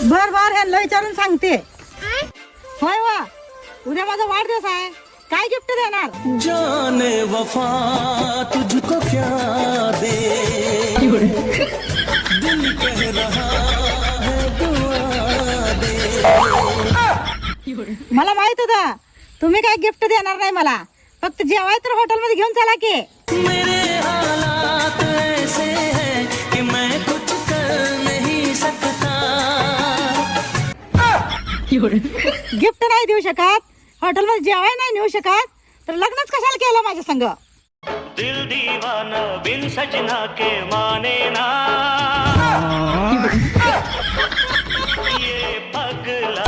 बर बर ह्यांना विचारून सांगते. होय वा, उद्या माझा वाढदिवस आहे, काय गिफ्ट देणार? जाने वफा तुझको क्या दे, दिल कह रहा है दुआ दे. मला माहित होतं तुम्ही काय गिफ्ट देणार नाही मला, फक्त जेवाय तर हॉटेल मध्ये घेऊन चला की. मेरे हालात ऐसे हैं कि मैं कुछ कर नहीं सकता. गिफ्ट नाही देऊ शकत, हॉटेल मध्ये जेवाय नाही नेऊ शकत, तर लग्नच कशाला केलं माझ्या संग? दिल दीवाना बिन सजना के माने ना, ये पगला